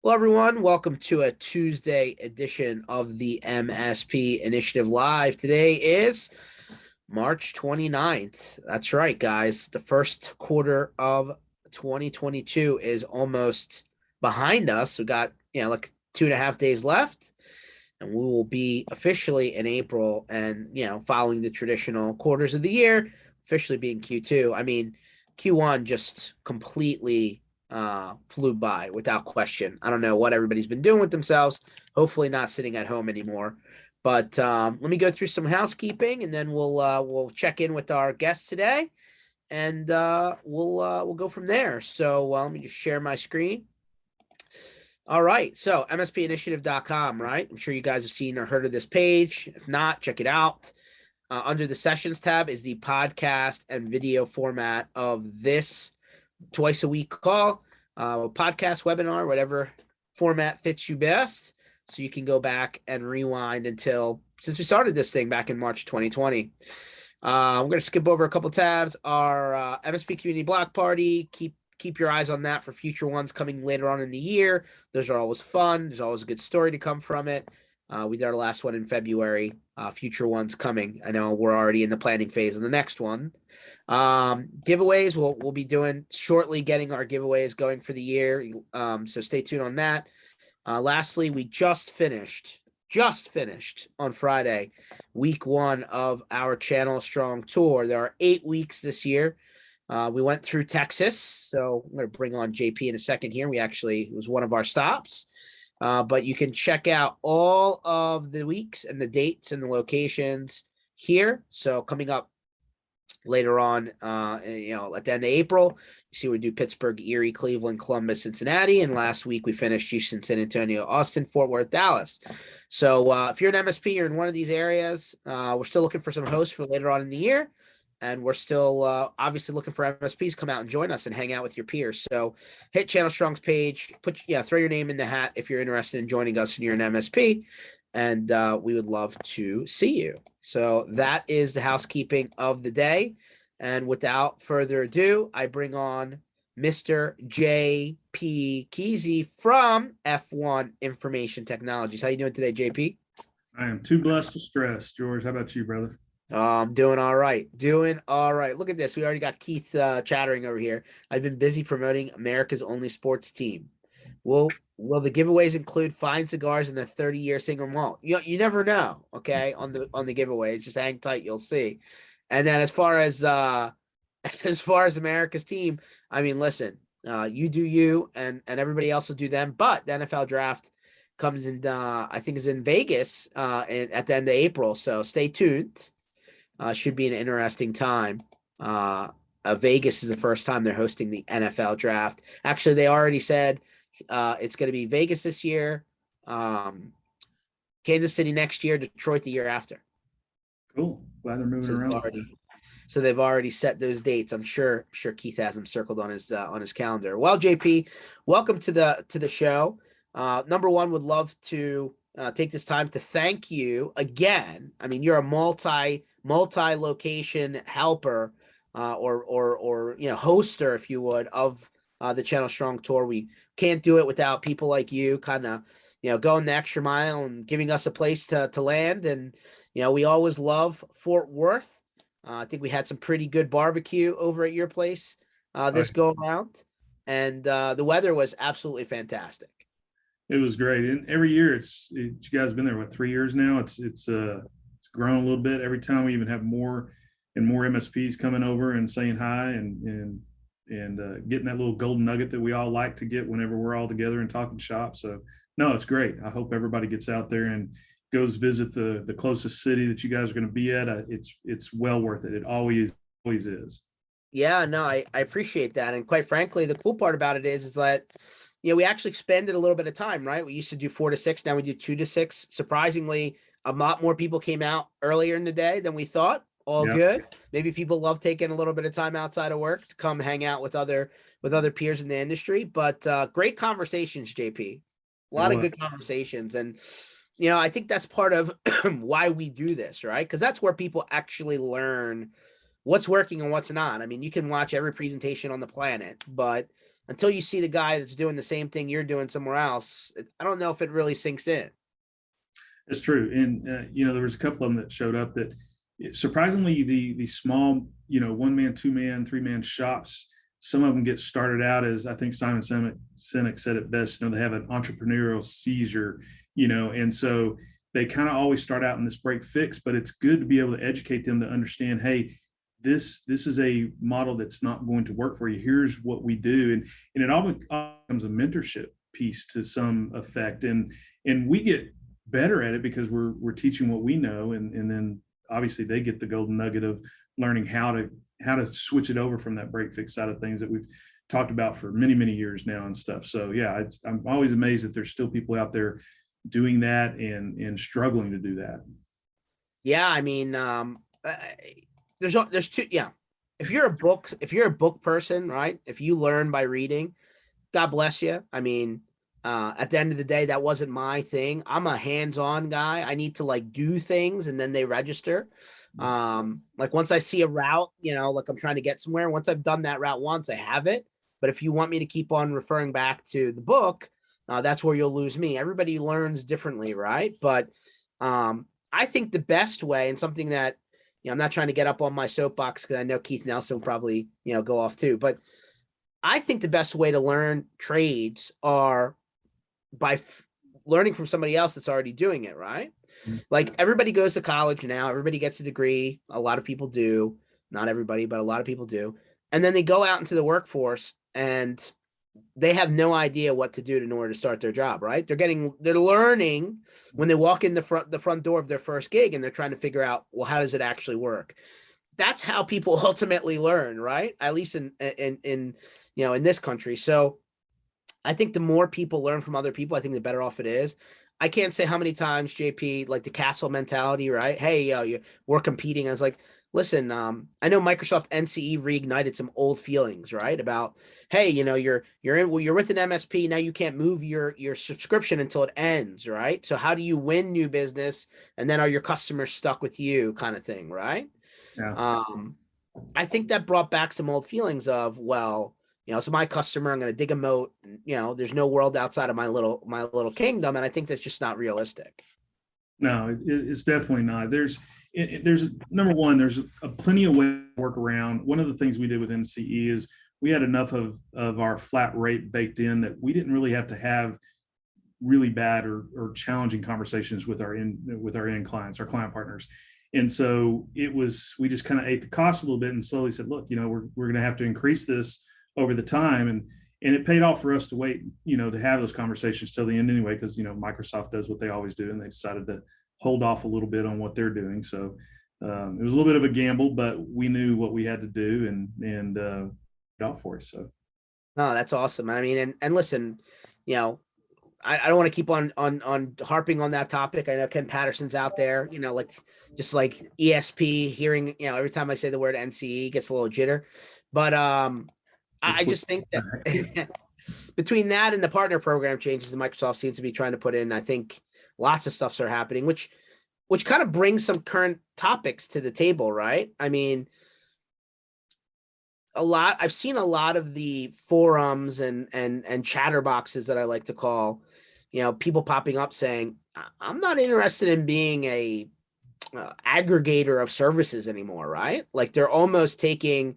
Hello, everyone. Welcome to a Tuesday edition of the MSP Initiative Live. Today is March 29th. That's right, guys. The first quarter of 2022 is almost behind us. We got, like 2.5 days left, and we will be officially in April and, following the traditional quarters of the year, officially being Q2. I mean, Q1 just completely flew by without question. I don't know what everybody's been doing with themselves. Hopefully not sitting at home anymore. But let me go through some housekeeping, and then we'll check in with our guests today, and we'll go from there. So let me just share my screen. All right, so MSPinitiative.com, right? I'm sure you guys have seen or heard of this page. If not, check it out. Under the Sessions tab is the podcast and video format of this twice a week call, podcast, webinar, whatever format fits you best. So you can go back and rewind since we started this thing back in March 2020. I'm going to skip over a couple tabs. Our MSP Community Block Party, keep your eyes on that for future ones coming later on in the year. Those are always fun. There's always a good story to come from it. We did our last one in February. Future ones coming. I know we're already in the planning phase of the next one. Giveaways we'll be doing shortly, getting our giveaways going for the year. So stay tuned on that. Lastly, we just finished on Friday, week 1 of our Channel Strong Tour. There are 8 weeks this year. We went through Texas, so I'm going to bring on JP in a second here. It was one of our stops. But you can check out all of the weeks and the dates and the locations here. So coming up later on, at the end of April, you see we do Pittsburgh, Erie, Cleveland, Columbus, Cincinnati. And last week we finished Houston, San Antonio, Austin, Fort Worth, Dallas. So if you're an MSP, you're in one of these areas, we're still looking for some hosts for later on in the year. And we're still obviously looking for MSPs come out and join us and hang out with your peers. So hit Channel Strong's page, throw your name in the hat if you're interested in joining us and you're an MSP. And we would love to see you. So that is the housekeeping of the day. And without further ado, I bring on Mr. JP Keesy from F1 Information Technologies. How you doing today, JP? I am too blessed to stress. George, how about you, brother? I'm doing all right. Look at this. We already got Keith chattering over here. I've been busy promoting America's only sports team. Will the giveaways include fine cigars and a 30-year single malt? You never know, okay, on the giveaways. Just hang tight, you'll see. And then as far as America's team, I mean, listen, you do you and everybody else will do them, but the NFL draft comes in I think is in Vegas at the end of April. So stay tuned. Should be an interesting time. Vegas is the first time they're hosting the NFL draft. Actually, they already said it's going to be Vegas this year, Kansas City next year, Detroit the year after. Cool. Glad they're moving around. So they've already set those dates. I'm sure Keith has them circled on his calendar. Well, JP, welcome to the show. Number one, would love to take this time to thank you again. I mean, you're a multi-location helper or hoster, if you would, of the Channel Strong Tour. We can't do it without people like you kind of going the extra mile and giving us a place to land. And we always love Fort Worth. I think we had some pretty good barbecue over at your place this go around, and the weather was absolutely fantastic. It was great, and every year you guys have been there 3 years now. It's grown a little bit every time. We even have more and more MSPs coming over and saying hi and getting that little golden nugget that we all like to get whenever we're all together and talking shop. So no, it's great. I hope everybody gets out there and goes visit the closest city that you guys are going to be at. It's well worth it. It always is. Yeah, no, I appreciate that, and quite frankly, the cool part about it is that we actually expended a little bit of time, right? We used to do 4 to 6. Now we do 2 to 6. Surprisingly, a lot more people came out earlier in the day than we thought. All good. Maybe people love taking a little bit of time outside of work to come hang out with other peers in the industry. But great conversations, JP. A lot of good conversations. And, I think that's part of why we do this, right? Because that's where people actually learn what's working and what's not. I mean, you can watch every presentation on the planet, but until you see the guy that's doing the same thing you're doing somewhere else, I don't know if it really sinks in. It's true. And, there was a couple of them that showed up that surprisingly, the small, 1 man, 2 man, 3 man shops, some of them get started out as, I think Simon Sinek said it best, they have an entrepreneurial seizure, and so they kind of always start out in this break fix, but it's good to be able to educate them to understand, hey, this is a model that's not going to work for you. Here's what we do. And it all becomes a mentorship piece to some effect. And we get better at it because we're teaching what we know, and then obviously they get the golden nugget of learning how to switch it over from that break fix side of things that we've talked about for many years now and stuff. So yeah, I'm always amazed that there's still people out there doing that and struggling to do that. Yeah, I mean, there's two. Yeah, if you're a book person, right? If you learn by reading, God bless you. I mean, at the end of the day, that wasn't my thing. I'm a hands-on guy. I need to like do things and then they register. Like once I see a route, like I'm trying to get somewhere, once I've done that route once, I have it. But if you want me to keep on referring back to the book, that's where you'll lose me. Everybody learns differently, right? But I think the best way, and something that, I'm not trying to get up on my soapbox because I know Keith Nelson will probably, go off too, but I think the best way to learn trades are by learning from somebody else that's already doing it, right? Like everybody goes to college now, everybody gets a degree. A lot of people do, not everybody, but a lot of people do. And then they go out into the workforce and they have no idea what to do in order to start their job, right? They're learning when they walk in the front door of their first gig, and they're trying to figure out, well, how does it actually work? That's how people ultimately learn, right? At least in this country. So I think the more people learn from other people, I think the better off it is. I can't say how many times, JP, like the castle mentality, right? Hey, we're competing. I was like, listen, I know Microsoft NCE reignited some old feelings, right? About, hey, you're with an MSP now, you can't move your subscription until it ends, right? So how do you win new business, and then are your customers stuck with you, kind of thing, right? Yeah. I think that brought back some old feelings of, well, it's my customer. I'm going to dig a moat. There's no world outside of my little kingdom, and I think that's just not realistic. No, it's definitely not. There's number one, there's a plenty of ways to work around. One of the things we did with NCE is we had enough of our flat rate baked in that we didn't really have to have really bad or challenging conversations with our end clients, our client partners. And so we just kind of ate the cost a little bit and slowly said, look, we're going to have to increase this over the time. And it paid off for us to wait, to have those conversations till the end anyway, because, Microsoft does what they always do, and they decided to hold off a little bit on what they're doing. So it was a little bit of a gamble, but we knew what we had to do, and paid off for us. So. No, that's awesome. I mean, and listen, I don't want to keep on harping on that topic. I know Ken Patterson's out there, like just like ESP hearing, every time I say the word NCE gets a little jitter. But I just think that between that and the partner program changes that Microsoft seems to be trying to put in, I think lots of stuffs are happening, which kind of brings some current topics to the table, right? I mean, I've seen a lot of the forums and chatter boxes that I like to call, people popping up saying, I'm not interested in being a aggregator of services anymore, right? Like they're almost taking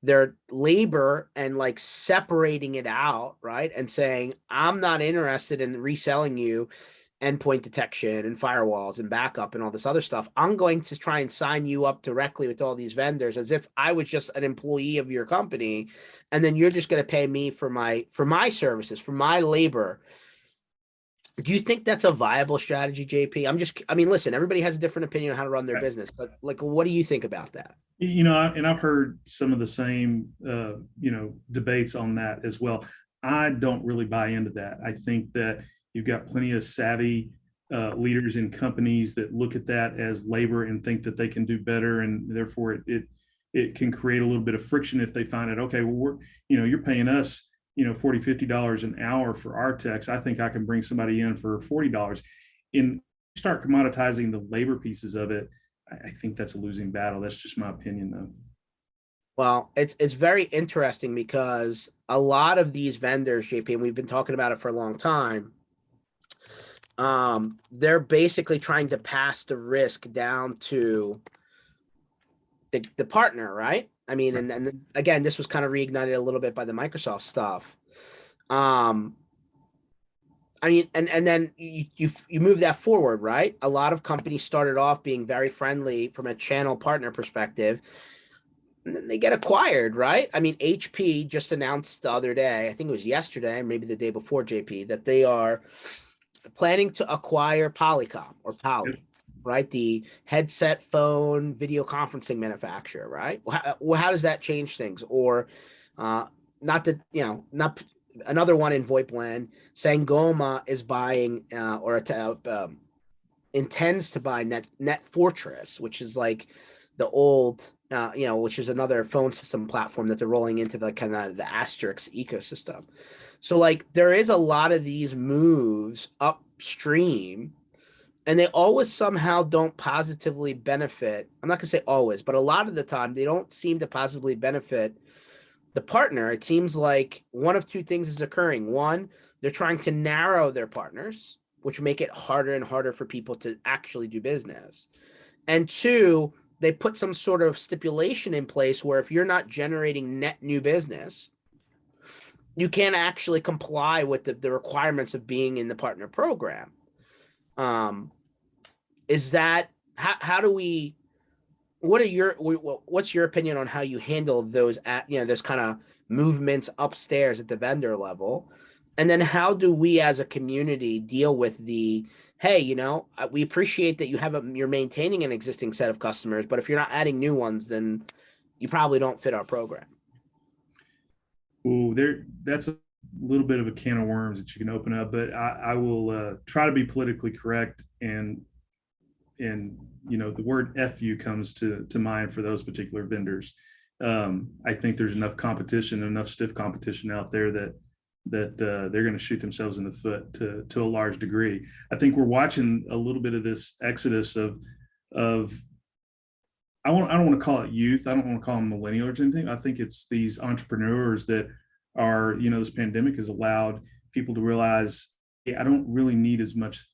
their labor and like separating it out, right? And saying, I'm not interested in reselling you endpoint detection and firewalls and backup and all this other stuff. I'm going to try and sign you up directly with all these vendors as if I was just an employee of your company, and then you're just going to pay me for my services, for my labor. Do you think that's a viable strategy, JP? I mean, listen, everybody has a different opinion on how to run their business, but like, what do you think about that? And I've heard some of the same, debates on that as well. I don't really buy into that. I think that you've got plenty of savvy leaders in companies that look at that as labor and think that they can do better, and therefore it can create a little bit of friction if they find it. Okay, well, you're paying us, $40-$50 an hour for our techs. I think I can bring somebody in for $40. And start commoditizing the labor pieces of it, I think that's a losing battle. That's just my opinion, though. Well, it's very interesting because a lot of these vendors, JP, and we've been talking about it for a long time, they're basically trying to pass the risk down to the partner, right? I mean, Right. and again, this was kind of reignited a little bit by the Microsoft stuff. Um, I mean, and then you move that forward, right? A lot of companies started off being very friendly from a channel partner perspective, and then they get acquired, right? I mean, HP just announced the other day, I think it was yesterday, maybe the day before, JP, that they are planning to acquire Polycom or Yep. Poly, right? The headset phone video conferencing manufacturer, right? How does that change things? Or uh, not that, not another one in VoIP land, Sangoma is buying intends to buy Net Fortress, which is like the old, which is another phone system platform that they're rolling into the kind of the Asterix ecosystem. So like there is a lot of these moves upstream, and they always somehow don't positively benefit. I'm not gonna say always, but a lot of the time they don't seem to positively benefit the partner. It seems like one of two things is occurring. One, they're trying to narrow their partners, which make it harder and harder for people to actually do business. And two, they put some sort of stipulation in place where if you're not generating net new business, you can't actually comply with the requirements of being in the partner program. Um, is that how do we what's your opinion on how you handle those those kind of movements upstairs at the vendor level, and then how do we as a community deal with the, hey, we appreciate that you're maintaining an existing set of customers, but if you're not adding new ones, then you probably don't fit our program. Well, that's a little bit of a can of worms that you can open up, but I will try to be politically correct, and the word "fu" comes to mind for those particular vendors. I think there's enough competition, enough stiff competition out there that they're going to shoot themselves in the foot to a large degree. I think we're watching a little bit of this exodus of I don't want to call it youth. I don't want to call them millennials or anything. I think it's these entrepreneurs that are, this pandemic has allowed people to realize, hey, I don't really need as much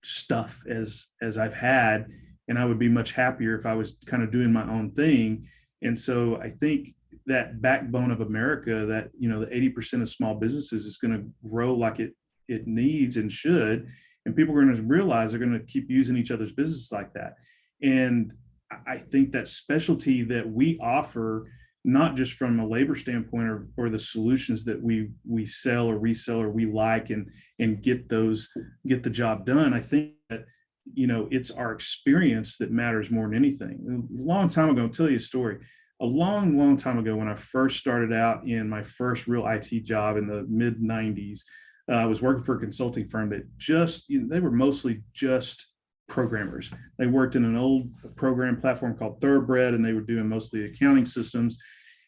stuff as I've had, and I would be much happier if I was kind of doing my own thing. And so I think that backbone of America, that the 80% of small businesses is going to grow like it needs and should, and people are going to realize they're going to keep using each other's business like that. And I think that specialty that we offer, not just from a labor standpoint, or the solutions that we sell or resell or we like, and get the job done. I think that it's our experience that matters more than anything. A long time ago, I'll tell you a story. A long time ago, when I first started out in my first real IT job in the mid 90s, I was working for a consulting firm that they were mostly just programmers. They worked in an old program platform called Thoroughbred, and they were doing mostly accounting systems.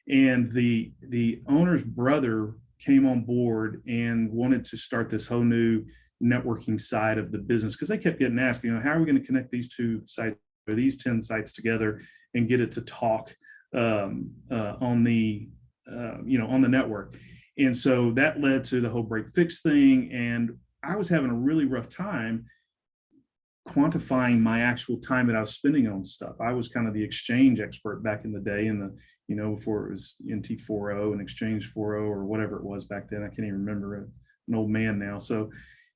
And the owner's brother came on board and wanted to start this whole new networking side of the business, because they kept getting asked, how are we going to connect these two sites or these 10 sites together and get it to talk on the on the network. And so that led to the whole break fix thing. And I was having a really rough time quantifying my actual time that I was spending on stuff. I was kind of the exchange expert back in the day, in the before it was NT40 and Exchange 40 or whatever it was back then. I can't even remember. I'm an old man now. So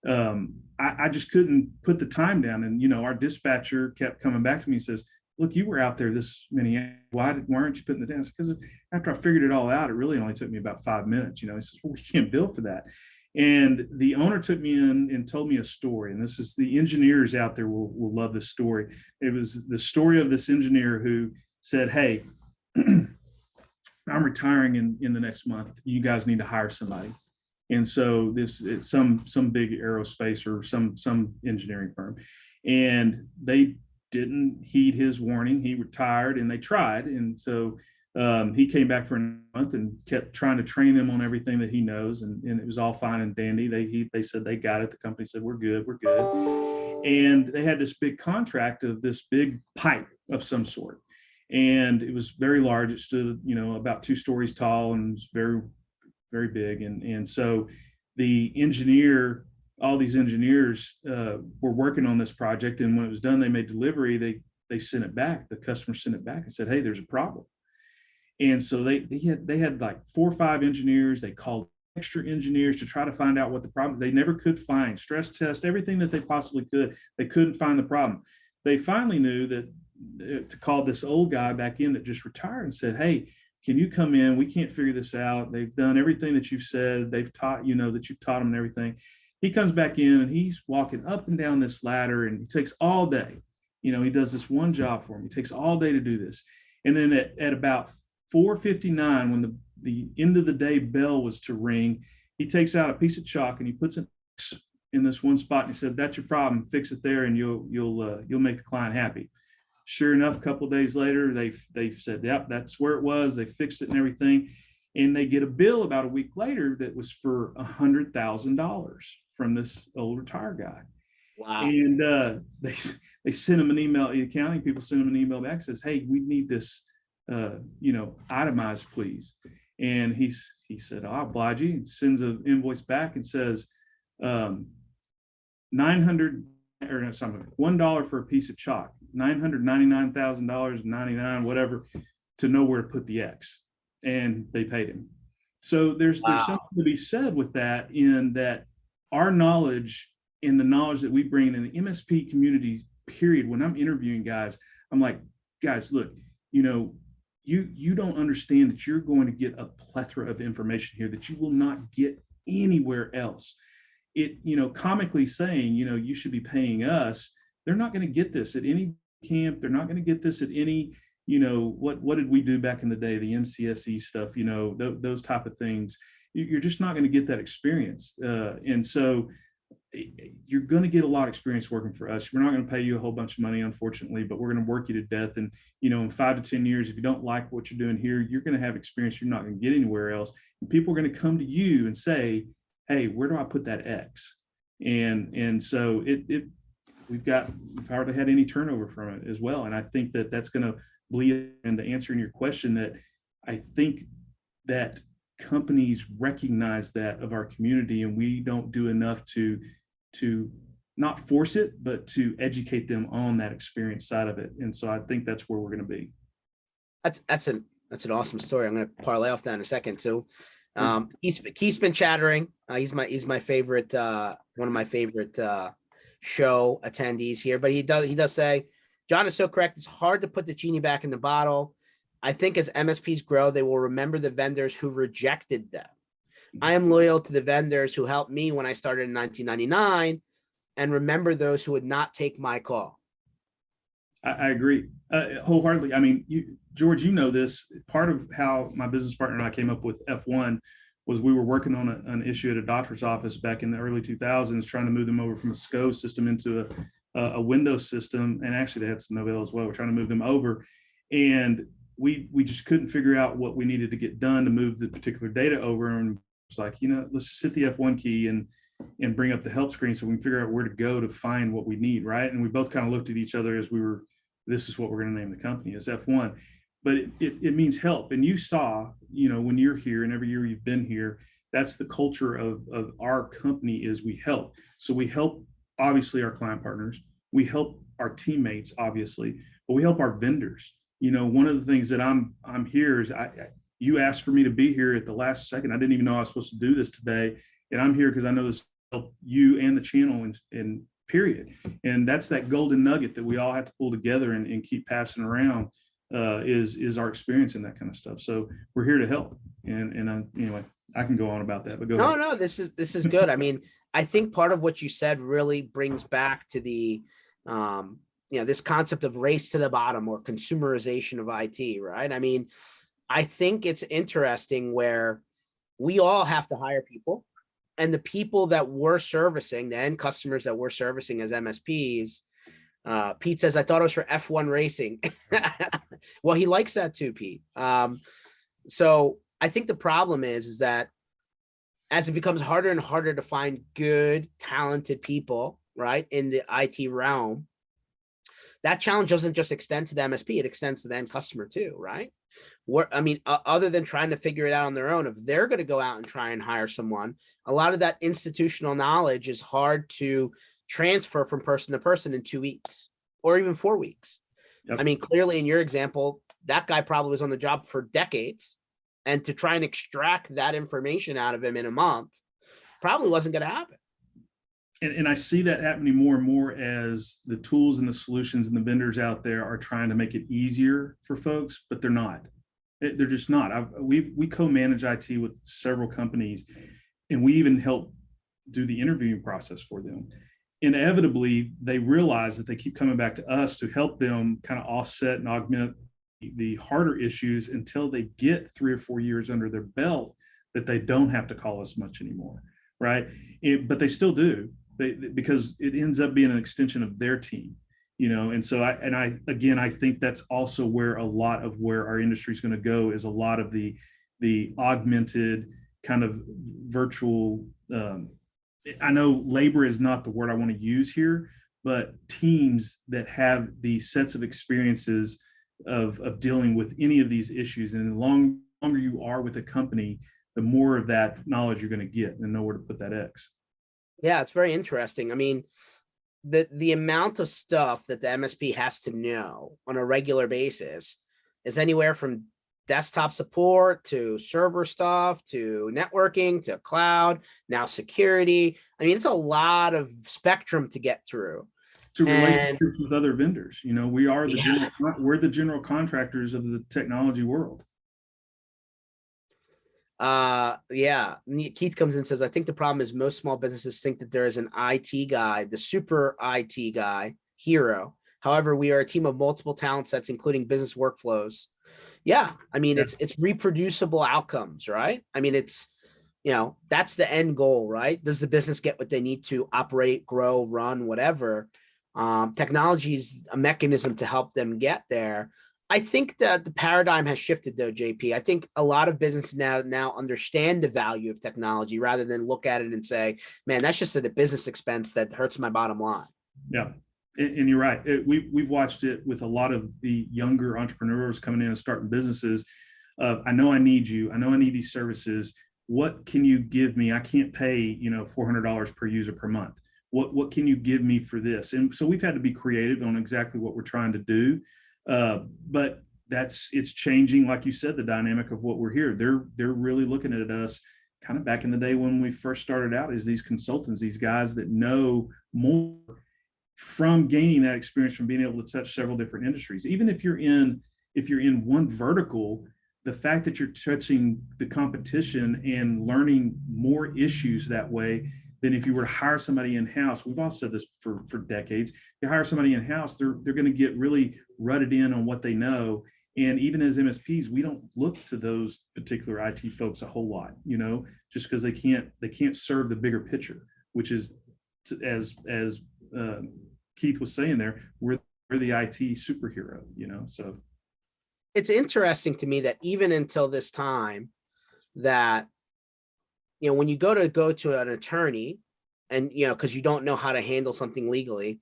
I just couldn't put the time down. And our dispatcher kept coming back to me and says, "Look, you were out there this many. Why aren't you putting the down?" Because after I figured it all out, it really only took me about 5 minutes. He says, "Well, we can't bill for that." And the owner took me in and told me a story. And this is, the engineers out there will love this story. It was the story of this engineer who said, "Hey, I'm retiring in the next month. You guys need to hire somebody." And so it's some big aerospace or some engineering firm. And they didn't heed his warning. He retired, and they tried. And so he came back for a month and kept trying to train them on everything that he knows, and it was all fine and dandy. They said they got it. The company said, we're good. And they had this big contract of this big pipe of some sort. and it was very large. It stood, about 2 stories tall, and was very, very big. And so the engineer, all these engineers were working on this project, and when it was done, they made delivery. They sent it back. The customer sent it back and said, "Hey, there's a problem." And so they had like 4 or 5 engineers. They called extra engineers to try to find out what the problem. They never could find, stress test everything that they possibly could. They couldn't find the problem. They finally knew that to call this old guy back in that just retired and said, "Hey, can you come in? We can't figure this out. They've done everything that you've said. They've taught, that you've taught them and everything." He comes back in and he's walking up and down this ladder, and he takes all day. He does this one job for him. He takes all day to do this. And then at about 4:59, when the end of the day bell was to ring, he takes out a piece of chalk and he puts it in this one spot, and he said, "That's your problem. Fix it there, and you'll make the client happy." Sure enough, a couple of days later, they said, "Yep, that's where it was." They fixed it and everything, and they get a bill about a week later that was for $100,000 from this old retired guy. Wow. And they sent him an email. The accounting people sent him an email back, says, "Hey, we need this, itemized, please." And he said, "I'll oblige you," and sends an invoice back and says, 900 or no, something, $1 for a piece of chalk, $999,000.99, whatever, to know where to put the X. And they paid him. So there's something to be said with that, in that our knowledge and the knowledge that we bring in the MSP community, period. When I'm interviewing guys, I'm like, "Guys, look, you don't understand that you're going to get a plethora of information here that you will not get anywhere else." Comically saying, you should be paying us. They're not going to get this at any camp. They're not going to get this at any, what did we do back in the day? The MCSE stuff, those type of things. You're just not going to get that experience. And so you're going to get a lot of experience working for us. We're not going to pay you a whole bunch of money, unfortunately, but we're going to work you to death. And, in 5 to 10 years, if you don't like what you're doing here, you're going to have experience you're not going to get anywhere else. And people are going to come to you and say, "Hey, where do I put that X?" And so we've hardly had any turnover from it as well. And I think that that's going to bleed into answering your question, that I think that companies recognize that of our community, and we don't do enough to not force it, but to educate them on that experience side of it. And so I think that's where we're going to be. That's an awesome story. I'm going to parlay off that in a second. So he's been chattering. He's my favorite, one of my favorite show attendees here. But he does say, "John is so correct. It's hard to put the genie back in the bottle. I think as MSPs grow, they will remember the vendors who rejected them. I am loyal to the vendors who helped me when I started in 1999, and remember those who would not take my call." I agree wholeheartedly. I mean, George, this. Part of how my business partner and I came up with F1 was we were working on an issue at a doctor's office back in the early 2000s, trying to move them over from a SCO system into a Windows system. And actually, they had some Novell as well. We're trying to move them over. And we just couldn't figure out what we needed to get done to move the particular data over. And it's like, let's just hit the F1 key and bring up the help screen so we can figure out where to go to find what we need, right? And we both kind of looked at each other as this is what we're going to name the company, as F1. But it means help. And you saw, when you're here and every year you've been here, that's the culture of our company, is we help. So we help, obviously, our client partners. We help our teammates, obviously, but we help our vendors. One of the things that I'm here is you asked for me to be here at the last second. I didn't even know I was supposed to do this today. And I'm here because I know this help you and the channel and period. And that's that golden nugget that we all have to pull together and keep passing around, is our experience in that kind of stuff. So we're here to help. And anyway, I can go on about that, but go ahead. No, this is good. I mean, I think part of what you said really brings back to the, this concept of race to the bottom, or consumerization of IT, right? I mean, I think it's interesting where we all have to hire people, and the people that we're servicing, the end customers that we're servicing as MSPs, Pete says, "I thought it was for F1 racing." Well, he likes that too, Pete. So I think the problem is that as it becomes harder and harder to find good, talented people, right, in the IT realm, that challenge doesn't just extend to the MSP, it extends to the end customer too, right? Other than trying to figure it out on their own, if they're going to go out and try and hire someone, a lot of that institutional knowledge is hard to transfer from person to person in 2 weeks or even 4 weeks. Yep. I mean, clearly in your example, that guy probably was on the job for decades, and to try and extract that information out of him in a month probably wasn't going to happen. And I see that happening more and more as the tools and the solutions and the vendors out there are trying to make it easier for folks, but they're not. They're just not. We co-manage IT with several companies, and we even help do the interviewing process for them. Inevitably, they realize that they keep coming back to us to help them kind of offset and augment the harder issues until they get 3 or 4 years under their belt, that they don't have to call us much anymore, right? But they still do, because it ends up being an extension of their team, and so I think that's also where a lot of where our industry is going to go, is a lot of the augmented kind of virtual, I know labor is not the word I want to use here, but teams that have the sets of experiences of dealing with any of these issues. And the longer you are with a company, the more of that knowledge you're going to get and know where to put that X. Yeah, it's very interesting. I mean, the amount of stuff that the MSP has to know on a regular basis is anywhere from desktop support to server stuff to networking to cloud, now security. I mean, it's a lot of spectrum to get through. To relationships with other vendors, we are we're the general contractors of the technology world. Yeah. Keith comes in and says, I think the problem is most small businesses think that there is an IT guy, the super IT guy, hero. However, we are a team of multiple talent sets, including business workflows. Yeah. I mean, it's reproducible outcomes, right? I mean, it's, that's the end goal, right? Does the business get what they need to operate, grow, run, whatever? Technology is a mechanism to help them get there. I think that the paradigm has shifted though, JP. I think a lot of businesses now understand the value of technology rather than look at it and say, man, that's just a business expense that hurts my bottom line. Yeah. And you're right. We've watched it with a lot of the younger entrepreneurs coming in and starting businesses. I know I need you. I know I need these services. What can you give me? I can't pay, $400 per user per month. What can you give me for this? And so we've had to be creative on exactly what we're trying to do. But it's changing, like you said, the dynamic of what we're here. They're really looking at us kind of back in the day when we first started out as these consultants, these guys that know more from gaining that experience from being able to touch several different industries. Even if you're in one vertical, the fact that you're touching the competition and learning more issues that way than if you were to hire somebody in-house. We've all said this for decades. You hire somebody in-house, they're going to get really rutted in on what they know. And even as MSPs, we don't look to those particular IT folks a whole lot, just because they can't serve the bigger picture, which is, as Keith was saying there, we're the IT superhero, so. It's interesting to me that even until this time that, when you go to an attorney and, because you don't know how to handle something legally,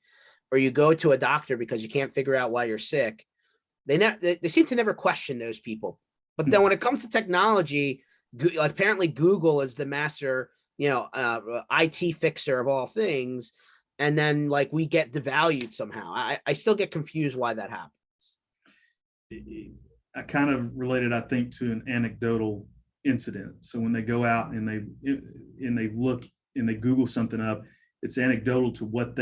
or you go to a doctor because you can't figure out why you're sick, they seem to never question those people. But then when it comes to technology, like apparently Google is the master, IT fixer of all things. And then like we get devalued somehow. I still get confused why that happens. I kind of related, I think, to an anecdotal incident. So when they go out and they look and they Google something up, it's anecdotal to what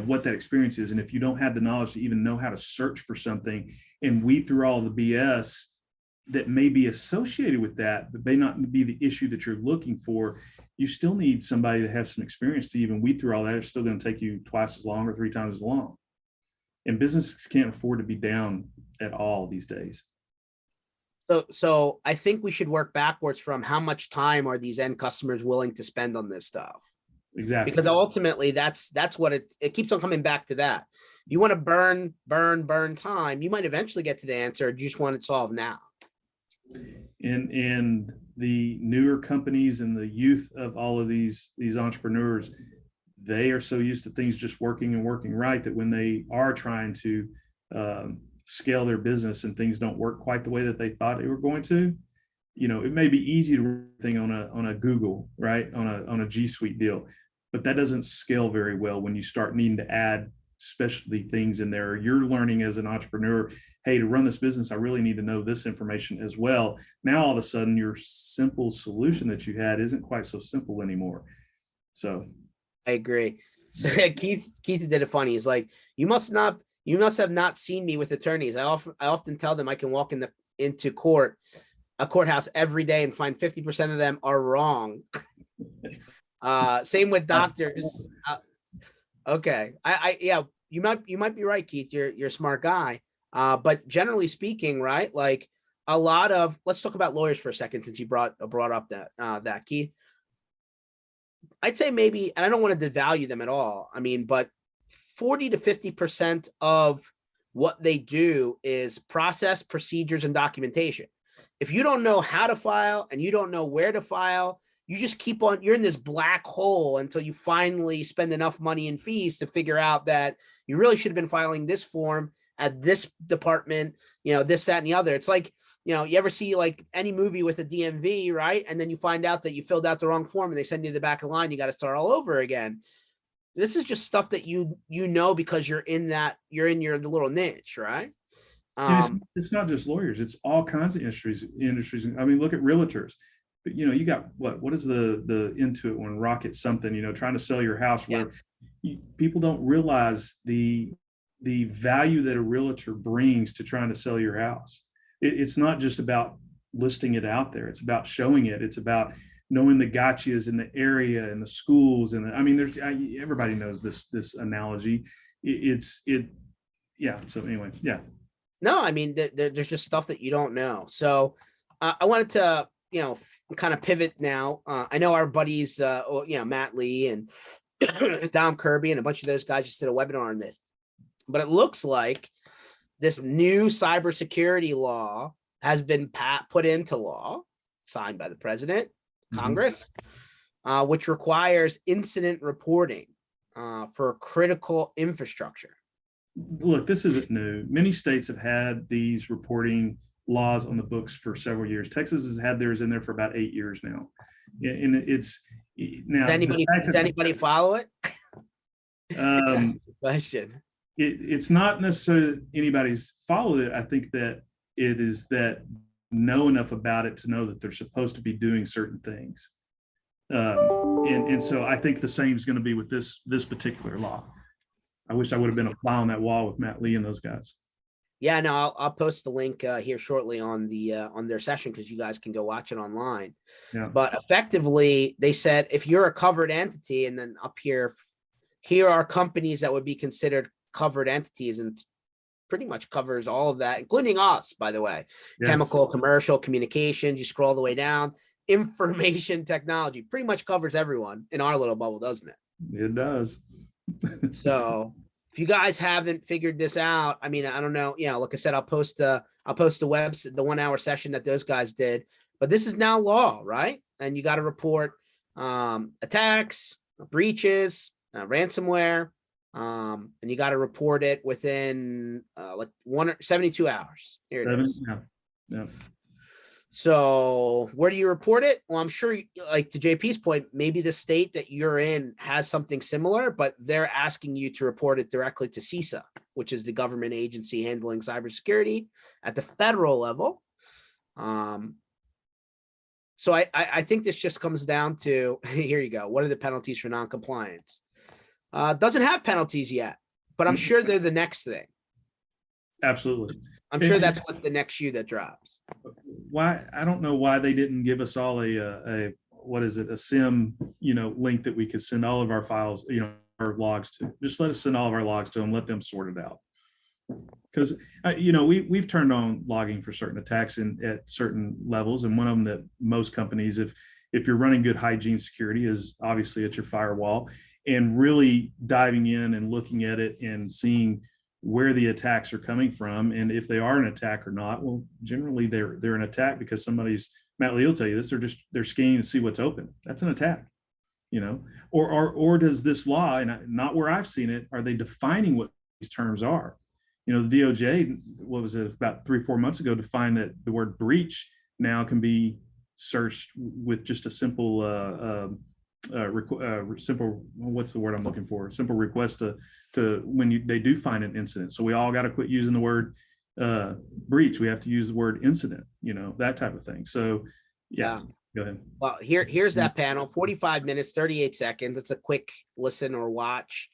what that experience is. And if you don't have the knowledge to even know how to search for something and weed through all the BS that may be associated with that, but may not be the issue that you're looking for, you still need somebody that has some experience to even weed through all that. It's still going to take you twice as long or 3 times as long. And businesses can't afford to be down at all these days. So I think we should work backwards from how much time are these end customers willing to spend on this stuff? Exactly. Because ultimately that's what it keeps on coming back to that. You want to burn time. You might eventually get to the answer. You just want it solved now. And the newer companies and the youth of all of these entrepreneurs, they are so used to things just working and working right that when they are trying to scale their business and things don't work quite the way that they thought they were going to, it may be easy to run thing on a Google, right, on a G Suite deal, but that doesn't scale very well when you start needing to add specialty things in there. You're learning as an entrepreneur, hey, to run this business, I really need to know this information as well. Now all of a sudden, your simple solution that you had isn't quite so simple anymore. So I agree. So Keith did it funny. He's like, you must have not seen me with attorneys. I often tell them I can walk into a courthouse every day and find 50% of them are wrong. Same with doctors. Okay. Yeah, you might be right, Keith. You're a smart guy. But generally speaking, right? Like let's talk about lawyers for a second, since you brought up that Keith. I'd say maybe, and I don't want to devalue them at all. I mean, but 40 to 50% of what they do is process, procedures, and documentation. If you don't know how to file and you don't know where to file, you just you're in this black hole until you finally spend enough money in fees to figure out that you really should have been filing this form at this department, this, that, and the other. It's like, you ever see like any movie with a DMV, right? And then you find out that you filled out the wrong form and they send you to the back of the line. You got to start all over again. This is just stuff that because you're in your little niche, right? and it's not just lawyers, it's all kinds of industries. I mean, look at realtors. But you got what is the Intuit one, Rocket something, trying to sell your house, where people don't realize the value that a realtor brings to trying to sell your house. It's not just about listing it out there. It's about showing it. It's about knowing the gotchas in the area and the schools. And there's everybody knows this analogy. Yeah. So anyway, yeah. No, I mean, there's just stuff that you don't know. So I wanted to, kind of pivot now. I know our buddies, Matt Lee and Dom Kirby and a bunch of those guys just did a webinar on this. But it looks like this new cybersecurity law has been put into law, signed by the president, Congress, which requires incident reporting for critical infrastructure. Look, this isn't new. Many states have had these reporting laws on the books for several years. Texas has had theirs in there for about 8 years now. And it's now. Does anybody follow it? Question. It's not necessarily anybody's followed it. I think that it is that know enough about it to know that they're supposed to be doing certain things. And so I think the same is going to be with this particular law. I wish I would have been a fly on that wall with Matt Lee and those guys. Yeah, no, I'll post the link here shortly on their session, because you guys can go watch it online. Yeah. But effectively, they said if you're a covered entity, and then up here are companies that would be considered covered entities, and pretty much covers all of that, including us, by the way. Yes. Chemical, commercial, communications, you scroll all the way down. Information technology pretty much covers everyone in our little bubble, doesn't it? It does. So if you guys haven't figured this out, I mean, I don't know. Like I said, I'll post the website, the 1 hour session that those guys did. But this is now law, right? And you got to report attacks, breaches, ransomware, and you got to report it within 72 hours. Here it is. Yeah. So where do you report it? Well, I'm sure, like to JP's point, maybe the state that you're in has something similar, but they're asking you to report it directly to CISA, which is the government agency handling cybersecurity at the federal level. So I think this just comes down to, here you go. What are the penalties for noncompliance? Doesn't have penalties yet, but I'm sure they're the next thing. Absolutely. I'm sure that's what the next shoe that drops. Why? I don't know why they didn't give us all a SIM, link that we could send all of our files, our logs to. Just let us send all of our logs to them, let them sort it out. Because, we've turned on logging for certain attacks at certain levels. And one of them that most companies, if you're running good hygiene security, is obviously at your firewall, and really diving in and looking at it and seeing where the attacks are coming from, and if they are an attack or not. Well, generally they're an attack because Matt Lee will tell you this, they're scanning to see what's open. That's an attack. or does this law, and not where I've seen it, are they defining what these terms are? The DOJ, what was it, about 3-4 months ago, defined that the word breach now can be searched with just a simple simple, what's the word I'm looking for? Simple request to when they do find an incident. So we all got to quit using the word breach. We have to use the word incident, that type of thing. So yeah, go ahead. Well, here's that panel, 45 minutes, 38 seconds. It's a quick listen or watch.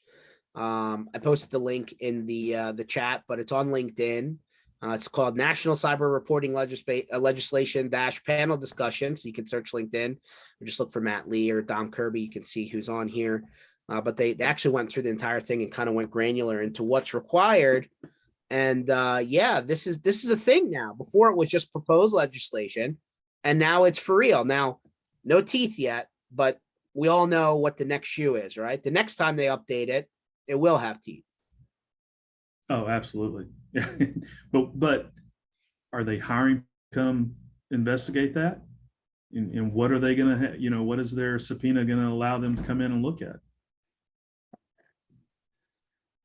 I posted the link in the chat, but it's on LinkedIn. It's called National Cyber Reporting Legislation Panel Discussion. So you can search LinkedIn or just look for Matt Lee or Dom Kirby. You can see who's on here. But they actually went through the entire thing and kind of went granular into what's required. And this is a thing now. Before it was just proposed legislation, and now it's for real. Now, no teeth yet, but we all know what the next shoe is, right? The next time they update it, it will have teeth. Oh, absolutely. Yeah. But are they hiring to come investigate that? And what are they going to, what is their subpoena going to allow them to come in and look at?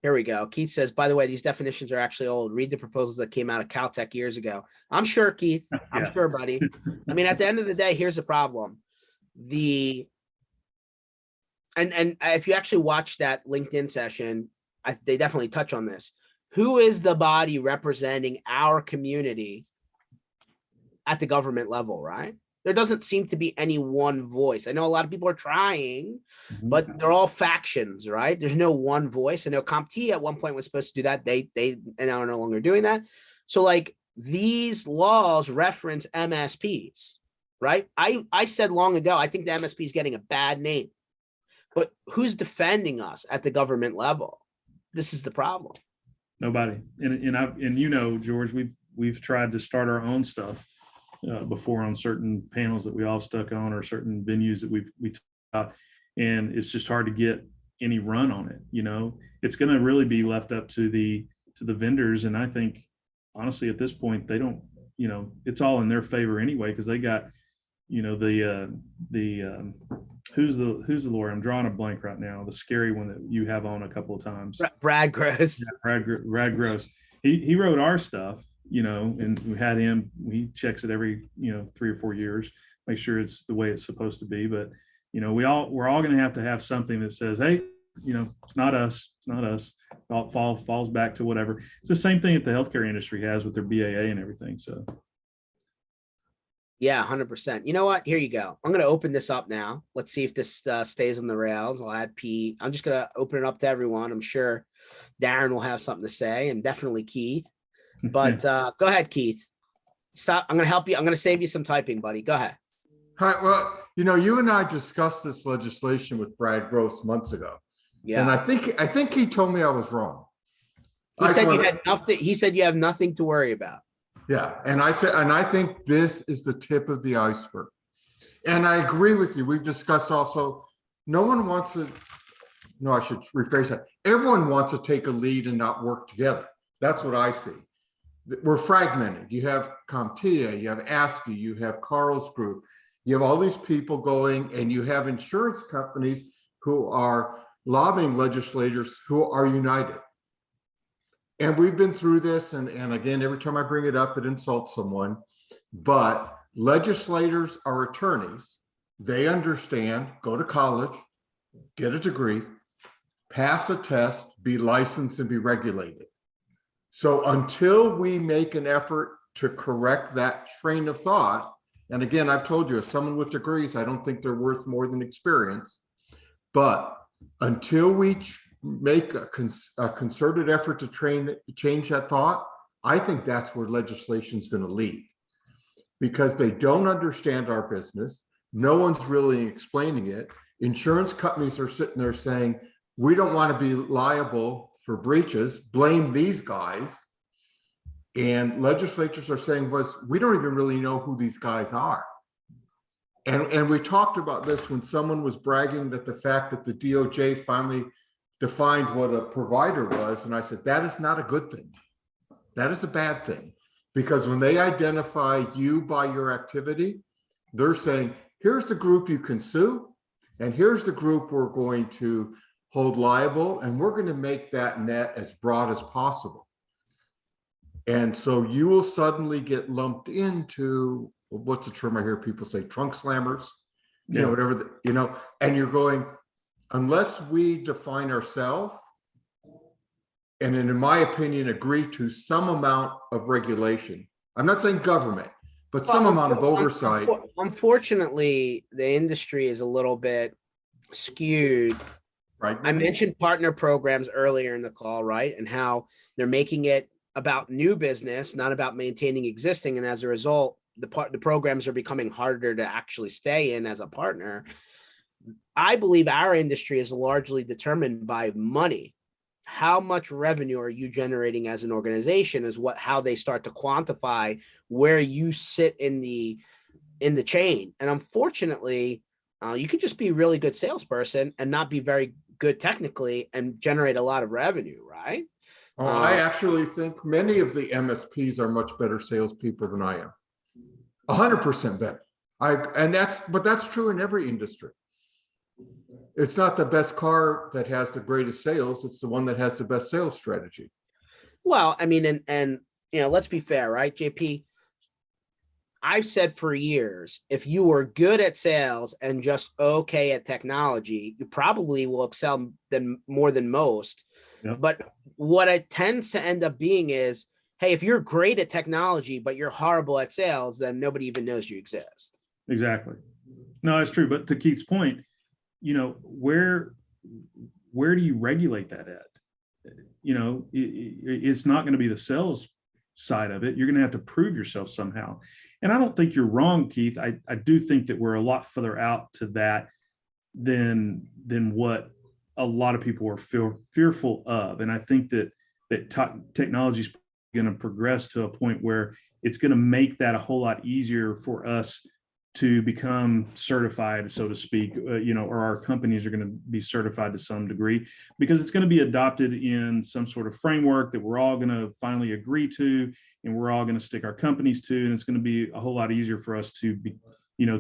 Here we go. Keith says, by the way, these definitions are actually old. Read the proposals that came out of Caltech years ago. I'm sure, Keith. I'm sure, buddy. I mean, at the end of the day, here's the problem. And if you actually watch that LinkedIn session, they definitely touch on this. Who is the body representing our community at the government level, right? There doesn't seem to be any one voice. I know a lot of people are trying, but they're all factions, right? There's no one voice. I know CompT at one point was supposed to do that. They now are no longer doing that. So like these laws reference MSPs, right? I said long ago, I think the MSP is getting a bad name, but who's defending us at the government level? This is the problem. Nobody. And George, we've tried to start our own stuff before on certain panels that we all stuck on, or certain venues that we talked about, and it's just hard to get any run on it. It's going to really be left up to the vendors, and I think honestly at this point they don't. It's all in their favor anyway, because they got who's the lawyer? I'm drawing a blank right now. The scary one that you have on a couple of times. Brad Gross. Yeah, Brad Gross. He wrote our stuff, and we had him. He checks it every 3 or 4 years, make sure it's the way it's supposed to be. But we're all going to have something that says, hey, it's not us. It's not us. It falls back to whatever. It's the same thing that the healthcare industry has with their BAA and everything. So. Yeah, 100%. You know what? Here you go. I'm going to open this up now. Let's see if this stays on the rails. I'll add Pete. I'm just going to open it up to everyone. I'm sure Darren will have something to say, and definitely Keith. But go ahead, Keith. Stop. I'm going to help you. I'm going to save you some typing, buddy. Go ahead. All right. Well, you and I discussed this legislation with Brad Gross months ago. Yeah. And I think he told me I was wrong. He said you had nothing. He said you have nothing to worry about. Yeah. And I think this is the tip of the iceberg. And I agree with you. We've discussed also, no one wants to, no, I should rephrase that. Everyone wants to take a lead and not work together. That's what I see. We're fragmented. You have CompTIA, you have ASCII, you have Carl's Group, you have all these people going, and you have insurance companies who are lobbying legislators who are united. And we've been through this, and again, every time I bring it up, it insults someone, but legislators are attorneys. They understand, go to college, get a degree, pass a test, be licensed, and be regulated. So until we make an effort to correct that train of thought, and again, I've told you, as someone with degrees, I don't think they're worth more than experience, but until we make a concerted effort to change that thought, I think that's where legislation is going to lead, because they don't understand our business. No one's really explaining it. Insurance companies are sitting there saying, we don't want to be liable for breaches, blame these guys. And legislators are saying, we don't even really know who these guys are. And we talked about this when someone was bragging that the fact that the DOJ finally defined what a provider was. And I said, that is not a good thing. That is a bad thing. Because when they identify you by your activity, they're saying, here's the group you can sue, And here's the group we're going to hold liable, and we're going to make that net as broad as possible. And so you will suddenly get lumped into, what's the term I hear people say, trunk slammers, you know, whatever, and you're going, unless we define ourselves, and in my opinion, agree to some amount of regulation. I'm not saying government, but some amount of oversight. Unfortunately, the industry is a little bit skewed. Right. I mentioned partner programs earlier in the call, right? And how they're making it about new business, not about maintaining existing. And as a result, the programs are becoming harder to actually stay in as a partner. I believe our industry is largely determined by money. How much revenue are you generating as an organization is how they start to quantify where you sit in the chain. And unfortunately, you could just be a really good salesperson and not be very good technically and generate a lot of revenue, right? I actually think many of the MSPs are much better salespeople than I am. 100% better. But that's true in every industry. It's not the best car that has the greatest sales. It's the one that has the best sales strategy. Well, I mean, and let's be fair, right, JP? I've said for years, if you were good at sales and just okay at technology, you probably will excel more than most. Yep. But what it tends to end up being is, hey, if you're great at technology, but you're horrible at sales, then nobody even knows you exist. Exactly. No, that's true. But to Keith's point, where do you regulate that at? It's not going to be the sales side of it. You're going to have to prove yourself somehow. And I don't think you're wrong, Keith. I do think that we're a lot further out to that than what a lot of people are fearful of. And I think that technology is going to progress to a point where it's going to make that a whole lot easier for us to become certified, so to speak, or our companies are going to be certified to some degree, because it's going to be adopted in some sort of framework that we're all going to finally agree to, and we're all going to stick our companies to, and it's going to be a whole lot easier for us to be,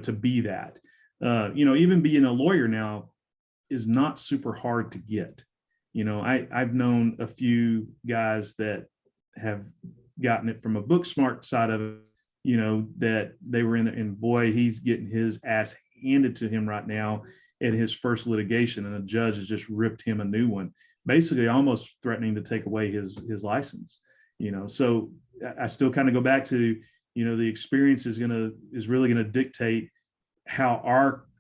to be that. Even being a lawyer now is not super hard to get. I've known a few guys that have gotten it from a book smart side of it, that they were in, and boy, he's getting his ass handed to him right now in his first litigation, and the judge has just ripped him a new one, basically almost threatening to take away his license. So I still kind of go back to, the experience is really going to dictate how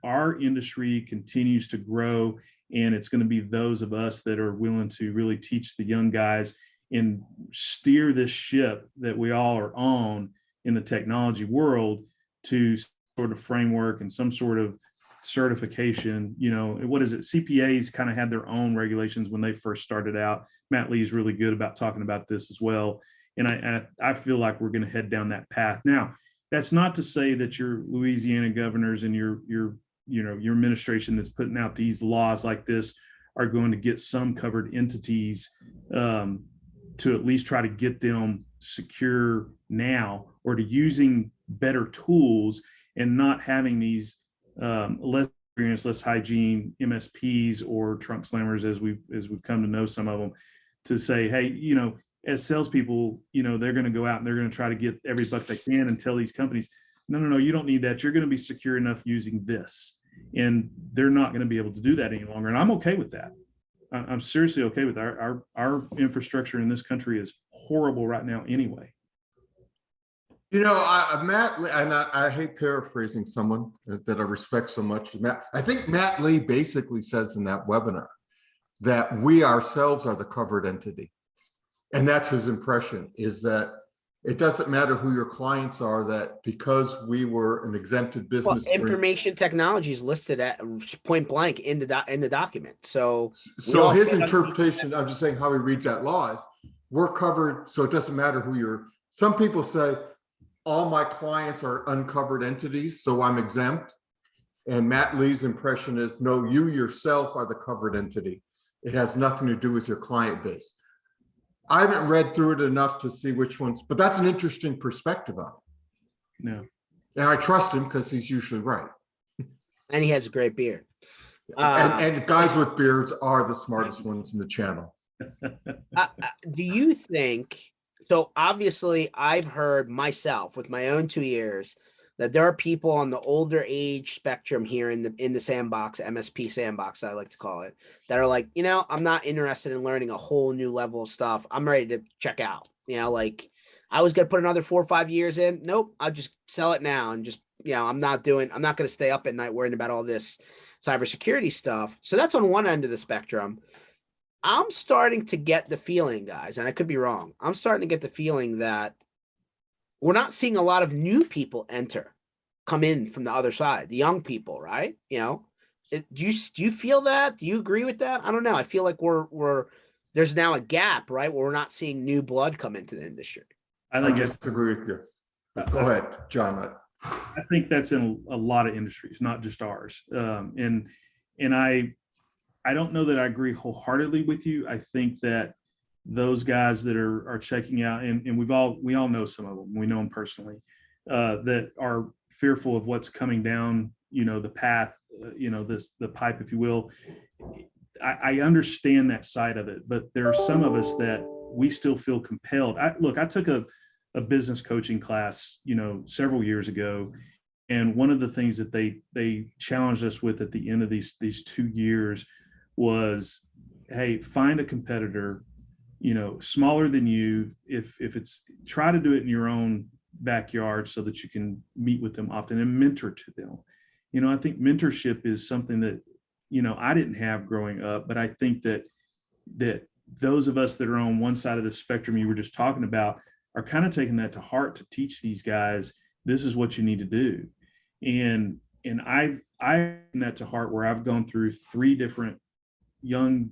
our industry continues to grow, and it's going to be those of us that are willing to really teach the young guys and steer this ship that we all are on in the technology world to sort of framework and some sort of certification. What is it? CPAs kind of had their own regulations when they first started out. Matt Lee is really good about talking about this as well. And I feel like we're going to head down that path. Now, that's not to say that your Louisiana governors and your administration that's putting out these laws like this are going to get some covered entities to at least try to get them secure now, or to using better tools and not having these less experienced, less hygiene MSPs or trunk slammers, as we've come to know some of them, to say, hey, as salespeople, they're going to go out and they're going to try to get every buck they can and tell these companies, no, you don't need that. You're going to be secure enough using this. And they're not going to be able to do that any longer. And I'm okay with that. I'm seriously okay with that. Our infrastructure in this country is horrible right now anyway. Matt, and I hate paraphrasing someone that I respect so much. I think Matt Lee basically says in that webinar that we ourselves are the covered entity. And that's his impression, is that it doesn't matter who your clients are, that because we were an exempted business. Well, information technology is listed at point blank in the document. So his interpretation, I'm just saying how he reads that law is, we're covered. So it doesn't matter who some people say all my clients are uncovered entities, so I'm exempt. And Matt Lee's impression is, no, you yourself are the covered entity. It has nothing to do with your client base. I haven't read through it enough to see which ones, but that's an interesting perspective on it. No. And I trust him because he's usually right. And he has a great beard. And guys with beards are the smartest ones in the channel. Do you think so? Obviously, I've heard myself with my own 2 ears that there are people on the older age spectrum here in the sandbox, MSP Sandbox, I like to call it, that are like, I'm not interested in learning a whole new level of stuff. I'm ready to check out. Like I was gonna put another 4 or 5 years in. Nope, I'll just sell it now and just I'm not gonna stay up at night worrying about all this cybersecurity stuff. So that's on one end of the spectrum. I'm starting to get the feeling, guys, and I could be wrong. I'm starting to get the feeling that we're not seeing a lot of new people come in from the other side, the young people, right? Do you feel that? Do you agree with that? I don't know. I feel like there's now a gap, right, where we're not seeing new blood come into the industry. I disagree with you. Go ahead, John. I think that's in a lot of industries, not just ours. And I don't know that I agree wholeheartedly with you. I think that those guys that are checking out, and we all know some of them, we know them personally, that are fearful of what's coming down, the path, the pipe, if you will. I understand that side of it, but there are some of us that we still feel compelled. I took a business coaching class, several years ago. And one of the things that they challenged us with at the end of these 2 years was, hey, find a competitor, smaller than you. If it's, try to do it in your own backyard so that you can meet with them often and mentor to them. I think mentorship is something that, I didn't have growing up, but I think that those of us that are on one side of the spectrum you were just talking about are kind of taking that to heart to teach these guys, this is what you need to do. And I've taken that to heart, where I've gone through 3 different young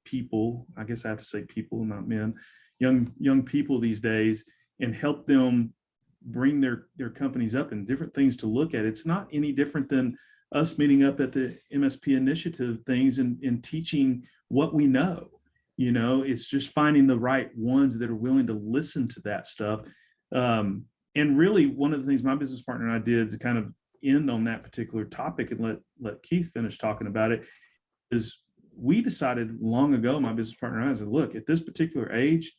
people, I guess I have to say people, not men, young people these days, and help them bring their companies up and different things to look at. It's not any different than us meeting up at the MSP Initiative things and teaching what we know. It's just finding the right ones that are willing to listen to that stuff. And really, one of the things my business partner and I did to kind of end on that particular topic and let Keith finish talking about it is, we decided long ago, my business partner and I said, look, at this particular age,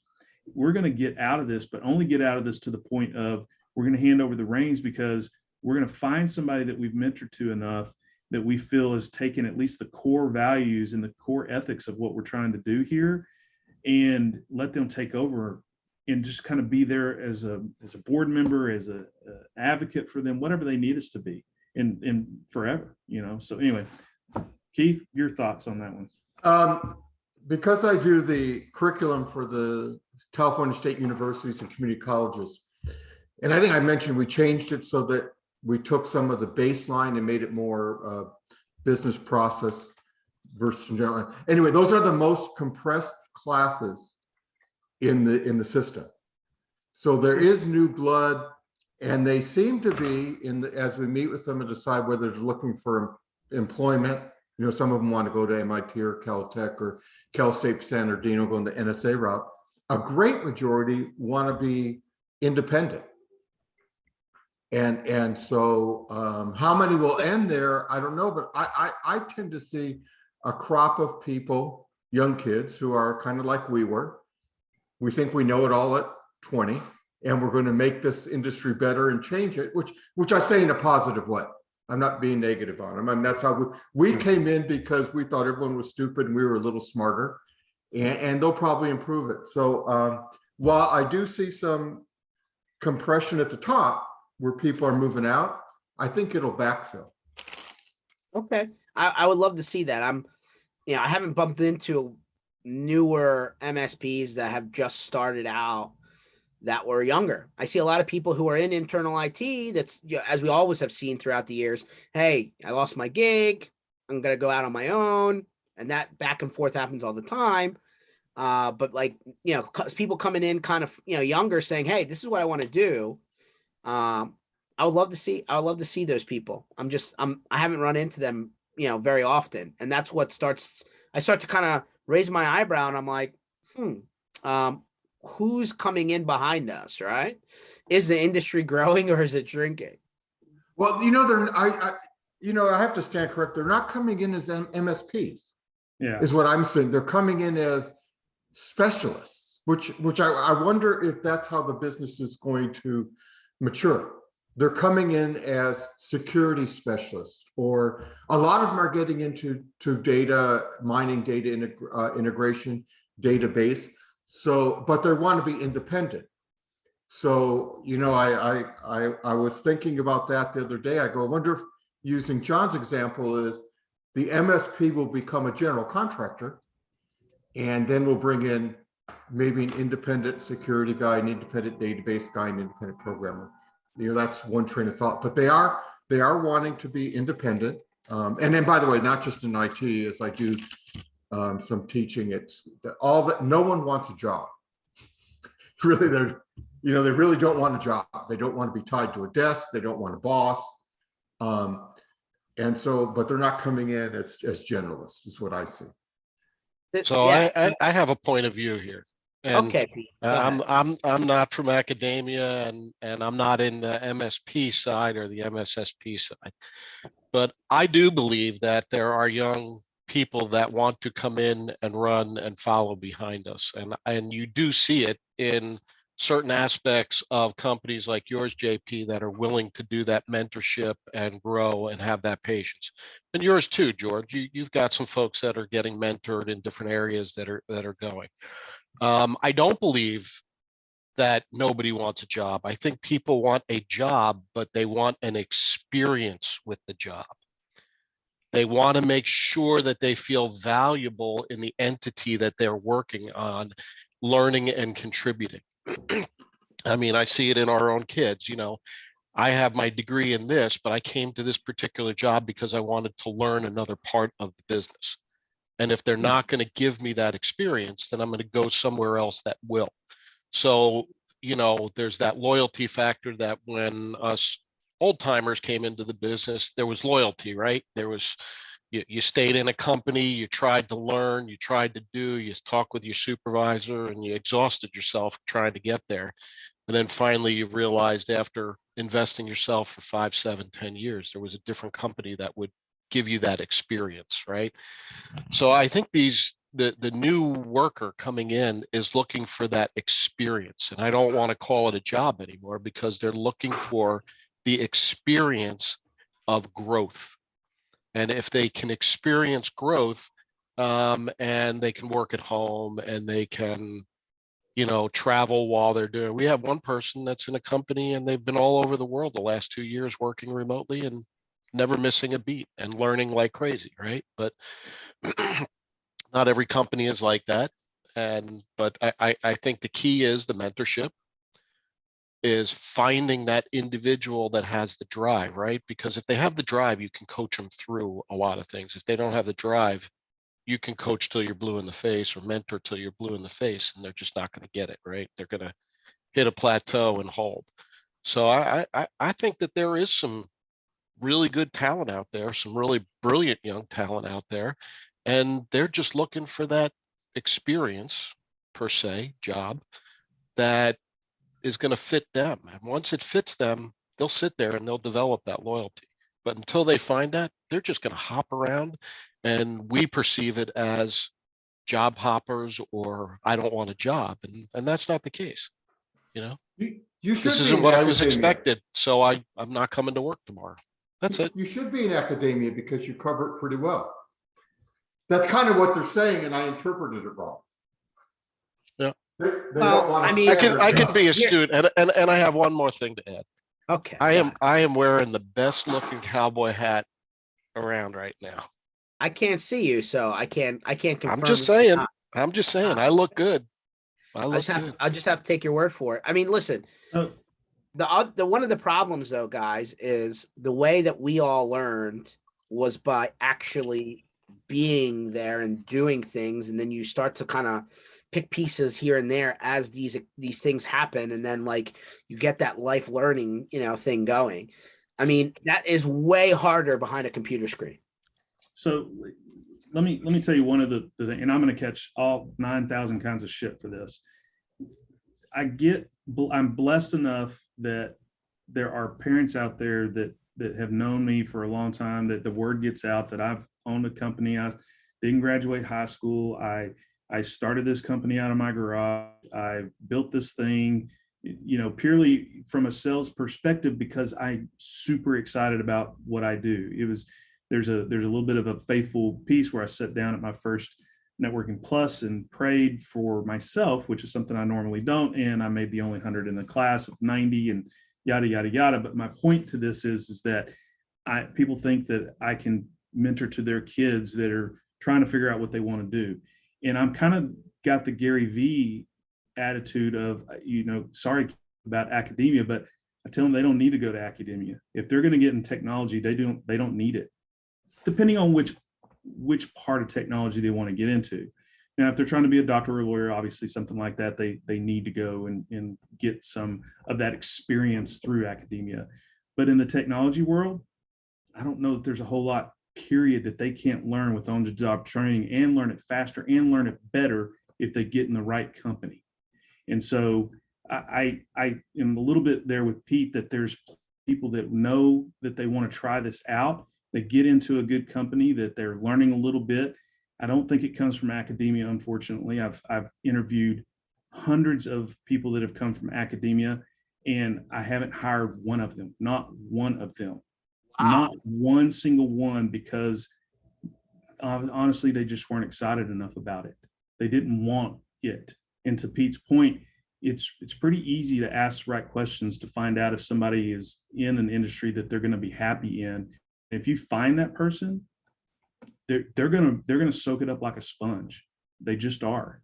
we're going to get out of this, but only get out of this to the point of we're going to hand over the reins, because we're going to find somebody that we've mentored to enough that we feel has taken at least the core values and the core ethics of what we're trying to do here, and let them take over and just kind of be there as a board member, as a advocate for them, whatever they need us to be, and forever, So anyway, Keith, your thoughts on that one? Because I do the curriculum for the California State Universities and community colleges, and I think I mentioned we changed it so that we took some of the baseline and made it more business process versus general. Anyway, those are the most compressed classes in the system. So there is new blood, and they seem to be as we meet with them and decide whether they're looking for employment. Some of them want to go to MIT or Caltech or Cal State San Bernardino, going the NSA route. A great majority want to be independent. And so how many will end there, I don't know, but I tend to see a crop of people, young kids, who are kind of like we were. We think we know it all at 20, and we're going to make this industry better and change it, which I say in a positive way. I'm not being negative on them. I mean, that's how we came in, because we thought everyone was stupid and we were a little smarter, and they'll probably improve it. So while I do see some compression at the top where people are moving out, I think it'll backfill. Okay. I would love to see that. I haven't bumped into newer MSPs that have just started out that were younger. I see a lot of people who are in internal IT that's, as we always have seen throughout the years, hey, I lost my gig, I'm going to go out on my own. And that back and forth happens all the time. But people coming in kind of, younger, saying, hey, this is what I want to do. I would love to see those people. I haven't run into them, very often. And that's what I start to kind of raise my eyebrow, and I'm like, who's coming in behind us, right? Is the industry growing or is it shrinking? Well, I have to stand correct. They're not coming in as MSPs, Yeah. is what I'm saying. They're coming in as specialists, which I wonder if that's how the business is going to mature. They're coming in as security specialists, or a lot of them are getting into data mining, data integration, database. So, but they want to be independent. So, I was thinking about that the other day. I go, I wonder if, using John's example, is the MSP will become a general contractor, and then we'll bring in maybe an independent security guy, an independent database guy, an independent programmer. That's one train of thought. But they are wanting to be independent. And then, by the way, not just in IT, as I do some teaching, it's all that no one wants a job. Really, they really don't want a job. They don't want to be tied to a desk. They don't want a boss. And so, but they're not coming in as generalists, is what I see. So Yeah. I have a point of view here. And Okay, Pete, go ahead. I'm not from academia, and I'm not in the MSP side or the MSSP side. But I do believe that there are young people that want to come in and run and follow behind us. And you do see it in certain aspects of companies like yours, JP, that are willing to do that mentorship and grow and have that patience. And yours too, George. You've got some folks that are getting mentored in different areas that are going. I don't believe that nobody wants a job. I think people want a job, but they want an experience with the job. They want to make sure that they feel valuable in the entity that they're working on, learning and contributing. I mean, I see it in our own kids. I have my degree in this, but I came to this particular job because I wanted to learn another part of the business. And if they're not going to give me that experience, then I'm going to go somewhere else that will. So, there's that loyalty factor that when us old timers came into the business, there was loyalty, right? There was, you stayed in a company, you tried to learn, you tried to do, you talk with your supervisor, and you exhausted yourself trying to get there. And then finally you realized, after investing yourself for 5, 7, 10 years, there was a different company that would give you that experience, right? So I think the new worker coming in is looking for that experience. And I don't want to call it a job anymore, because they're looking for the experience of growth. And if they can experience growth, and they can work at home, and they can, travel while they're doing. We have one person that's in a company, and they've been all over the world the last 2 years working remotely and never missing a beat and learning like crazy, right? But not every company is like that. But I think the key is the mentorship, is finding that individual that has the drive, right? Because if they have the drive, you can coach them through a lot of things. If they don't have the drive, you can coach till you're blue in the face, or mentor till you're blue in the face, and they're just not going to get it, right? They're going to hit a plateau and hold. So I think that there is some really good talent out there, some really brilliant young talent out there, and they're just looking for that experience, per se, job that is going to fit them. And once it fits them, they'll sit there and they'll develop that loyalty. But until they find that, they're just going to hop around, and we perceive it as job hoppers, or I don't want a job. And that's not the case. You should This be isn't in what I was academia. expected. So I'm not coming to work tomorrow. That's it. You should be in academia because you cover it pretty well. That's kind of what they're saying, and I interpreted it wrong. Yeah. They Well, don't want I to mean, I can be a Here- student, and I have one more thing to add. Okay. I am wearing the best looking cowboy hat around right now. I can't see you, so I can't confirm. I'm just that you're saying. not. I'm just saying. I look good. I I look just have good. I just have to take your word for it. I mean, listen, Oh, the one of the problems though, guys, is the way that we all learned was by actually being there and doing things, and then you start to kind of pick pieces here and there as these things happen, and then like you get that life learning, thing going. I mean, that is way harder behind a computer screen. so let me tell you one of the thing, and I'm going to catch all 9,000 kinds of shit for this. I'm blessed enough that there are parents out there that that have known me for a long time, that the word gets out that I've owned a company. I didn't graduate high school. I started this company out of my garage. I built this thing, purely from a sales perspective because I'm super excited about what I do. There's a little bit of a faithful piece where I sat down at my first Networking Plus and prayed for myself, which is something I normally don't. And I made the only 100 in the class of 90 and yada, yada, yada. But my point to this is that people think that I can mentor to their kids that are trying to figure out what they want to do. And I'm kind of got the Gary V attitude of, sorry about academia, but I tell them they don't need to go to academia. If they're going to get in technology, they don't need it, depending on which part of technology they want to get into. Now, if they're trying to be a doctor or a lawyer, obviously something like that, they need to go and get some of that experience through academia. But in the technology world, I don't know that there's a whole lot, period, that they can't learn with on-the-job training and learn it faster and learn it better if they get in the right company. And so I am a little bit there with Pete, that there's people that know that they want to try this out. They get into a good company, that they're learning a little bit. I don't think it comes from academia, unfortunately. I've interviewed hundreds of people that have come from academia, and I haven't hired one of them, not one of them. Wow. Not one single one, because honestly, they just weren't excited enough about it. They didn't want it. And to Pete's point, it's pretty easy to ask the right questions to find out if somebody is in an industry that they're going to be happy in. If you find that person, they're gonna soak it up like a sponge. They just are.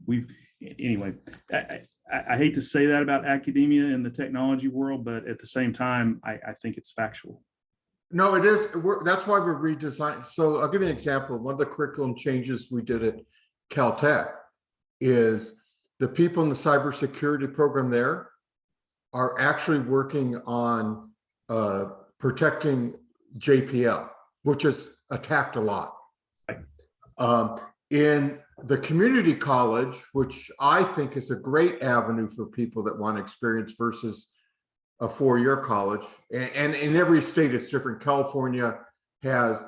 Anyway. I hate to say that about academia and the technology world, but at the same time, I think it's factual. No, it is. That's why we're redesigning. So I'll give you an example. One of the curriculum changes we did at Caltech is the people in the cybersecurity program there are actually working on protecting JPL, which is attacked a lot. In the community college, which I think is a great avenue for people that want experience versus a four-year college, and in every state it's different. California has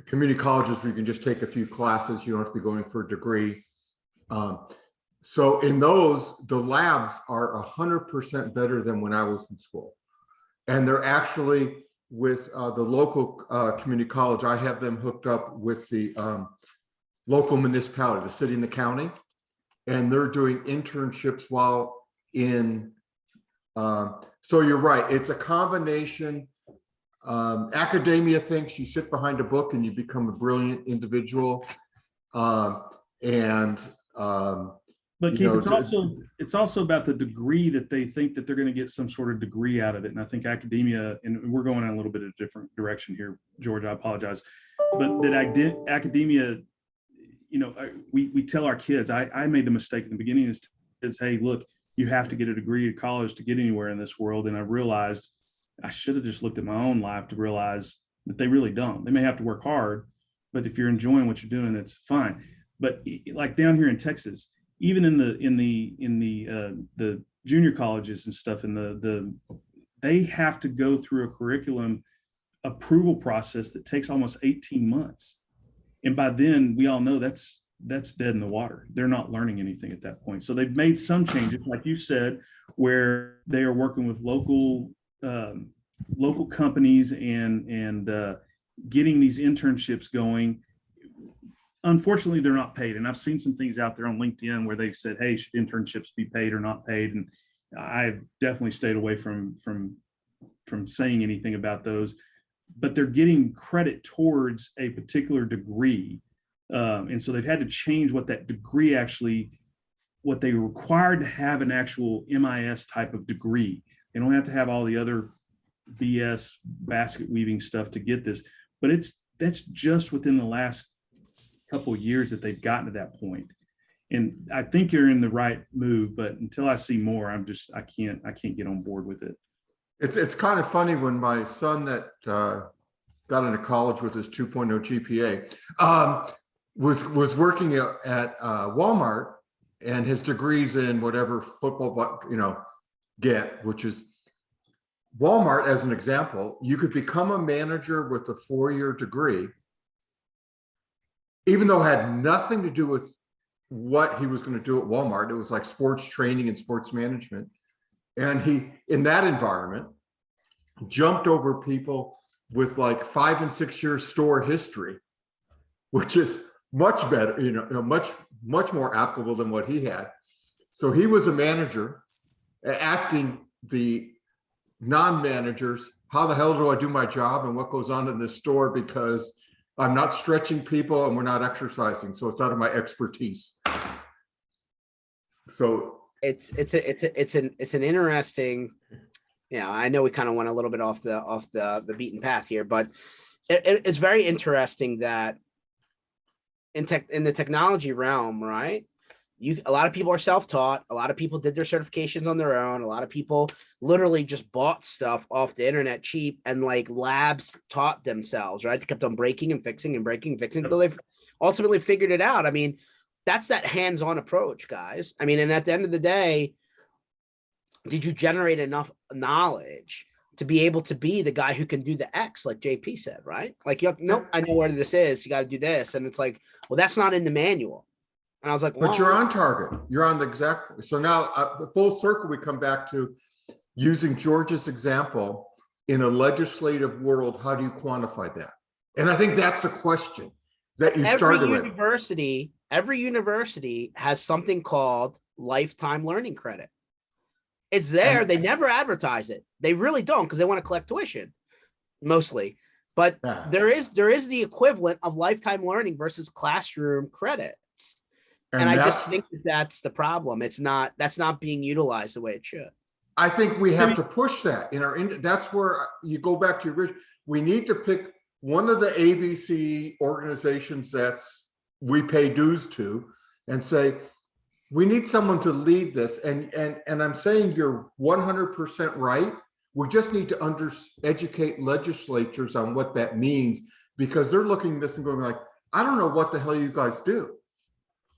community colleges where you can just take a few classes. You don't have to be going for a degree. So in those, the labs are 100% better than when I was in school. And they're actually with the local community college. I have them hooked up with the local municipality, the city and the county, and they're doing internships while in. So you're right. It's a combination. Academia thinks you sit behind a book and you become a brilliant individual. But Keith, it's also about the degree that they think that they're going to get some sort of degree out of it. And I think academia, and we're going in a little bit of a different direction here, George, I apologize. But that academia, we tell our kids, I made the mistake in the beginning is kids, hey, look, you have to get a degree at college to get anywhere in this world. And I realized I should have just looked at my own life to realize that they really don't. They may have to work hard, but if you're enjoying what you're doing, that's fine. But like down here in Texas, even in the junior colleges and stuff, they have to go through a curriculum approval process that takes almost 18 months. And by then we all know that's dead in the water. They're not learning anything at that point. So they've made some changes, like you said, where they are working with local companies and getting these internships going. Unfortunately, they're not paid. And I've seen some things out there on LinkedIn where they've said, hey, should internships be paid or not paid? And I've definitely stayed away from saying anything about those, but they're getting credit towards a particular degree. And so they've had to change what that degree what they required to have an actual MIS type of degree. They don't have to have all the other BS basket weaving stuff to get this, but that's just within the last couple of years that they've gotten to that point. And I think you're in the right move, but until I see more, I can't get on board with it. It's kind of funny when my son that got into college with his 2.0 GPA was working at Walmart, and his degrees in whatever football, which is Walmart, as an example, you could become a manager with a 4-year degree, even though it had nothing to do with what he was going to do at Walmart. It was like sports training and sports management. And he, in that environment, jumped over people with like 5 and 6 years store history, which is much better, much more applicable than what he had. So he was a manager asking the non-managers, how the hell do I do my job and what goes on in this store, because I'm not stretching people and we're not exercising, so it's out of my expertise. So it's an interesting, I know we kind of went a little bit off the beaten path here, but it's very interesting that in the technology realm, right? A lot of people are self-taught. A lot of people did their certifications on their own. A lot of people literally just bought stuff off the internet cheap, and like labs taught themselves, right? They kept on breaking and fixing and breaking and fixing until they've ultimately figured it out. I mean, that's that hands-on approach, guys. I mean, and at the end of the day, did you generate enough knowledge to be able to be the guy who can do the X, like JP said, right? Like, nope, I know where this is. You got to do this. And it's like, well, that's not in the manual. And I was like, well, but you're on target. You're on the exact. So now, full circle, we come back to using George's example in a legislative world. How do you quantify that? And I think that's the question that you started with. Every university has something called lifetime learning credit. It's there. They never advertise it. They really don't, because they want to collect tuition mostly. But there is the equivalent of lifetime learning versus classroom credits. And I just think that's the problem. That's not being utilized the way it should. I think we have to push that in our. That's where you go back to your original. We need to pick one of the ABC organizations that's we pay dues to, and say we need someone to lead this. And I'm saying you're 100% right. We just need to educate legislatures on what that means, because they're looking at this and going like, I don't know what the hell you guys do.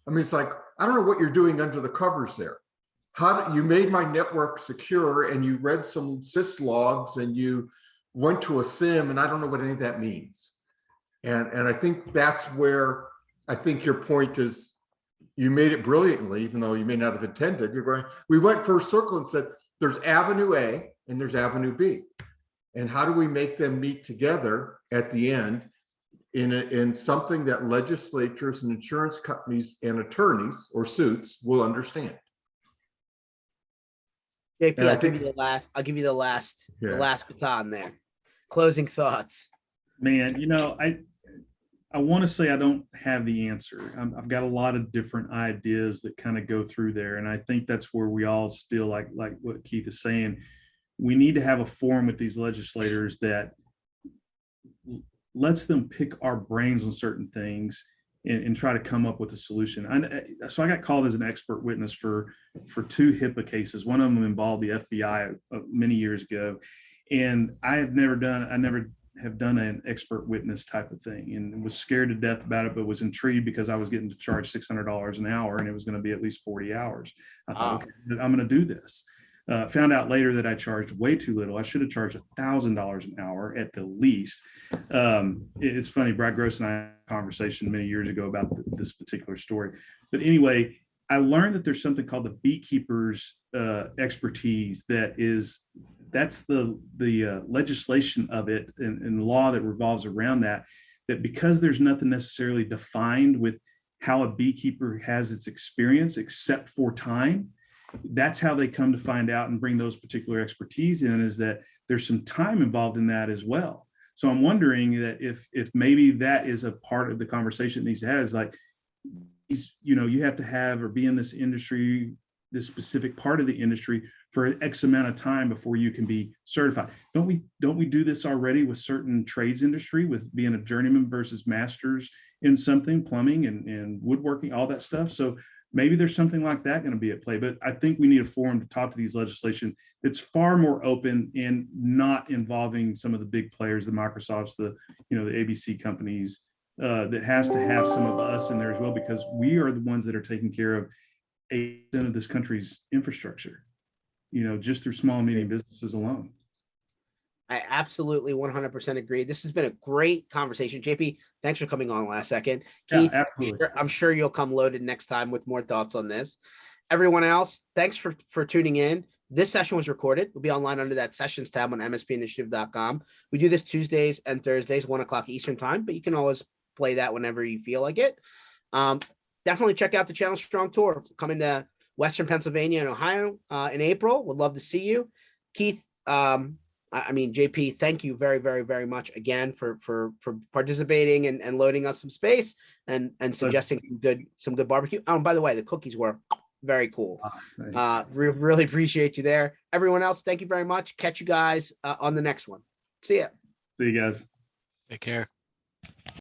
I mean, it's like, I don't know what you're doing under the covers there. You made my network secure, and you read some syslogs, and you went to a SIM, and I don't know what any of that means. And I think that's where I think your point is. You made it brilliantly, even though you may not have intended. We went first circle and said, there's Avenue A and there's Avenue B. And how do we make them meet together at the end in something that legislatures and insurance companies and attorneys or suits will understand? JP, I'll give you the last baton there. Closing thoughts. Man, I want to say I don't have the answer. I've got a lot of different ideas that kind of go through there. And I think that's where we all still, like what Keith is saying, we need to have a forum with these legislators that lets them pick our brains on certain things and try to come up with a solution. So I got called as an expert witness for 2 HIPAA cases. One of them involved the FBI many years ago. And I never have done an expert witness type of thing, and was scared to death about it, but was intrigued because I was getting to charge $600 an hour, and it was going to be at least 40 hours. I thought, okay, I'm going to do this. Found out later that I charged way too little. I should have charged $1,000 an hour at the least. It's funny, Brad Gross and I had a conversation many years ago about this particular story. But anyway, I learned that there's something called the beekeeper's expertise that's the legislation of it and law that revolves around that because there's nothing necessarily defined with how a beekeeper has its experience except for time. That's how they come to find out and bring those particular expertise in, is that there's some time involved in that as well. So I'm wondering that if maybe that is a part of the conversation that needs to have, is like, you have to have or be in this industry, this specific part of the industry for X amount of time before you can be certified. Don't we do this already with certain trades industry, with being a journeyman versus masters in something, plumbing and woodworking, all that stuff? So maybe there's something like that going to be at play. But I think we need a forum to talk to these legislation that's far more open and not involving some of the big players, the Microsofts, the ABC companies, that has to have some of us in there as well, because we are the ones that are taking care of 8% of this country's infrastructure, just through small and medium businesses alone. I absolutely 100% agree. This has been a great conversation. JP, thanks for coming on last second. Yeah, Keith, absolutely. I'm sure you'll come loaded next time with more thoughts on this. Everyone else, thanks for tuning in. This session was recorded. It'll be online under that sessions tab on mspinitiative.com. We do this Tuesdays and Thursdays, 1 o'clock Eastern time, but you can always play that whenever you feel like it. Definitely check out the Channel Strong Tour. Coming to Western Pennsylvania and Ohio in April. Would love to see you. Keith, JP, thank you very, very, very much again for participating and loading us some space and suggesting some good barbecue. Oh, and by the way, the cookies were very cool. Really appreciate you there. Everyone else, thank you very much. Catch you guys on the next one. See ya. See you guys. Take care.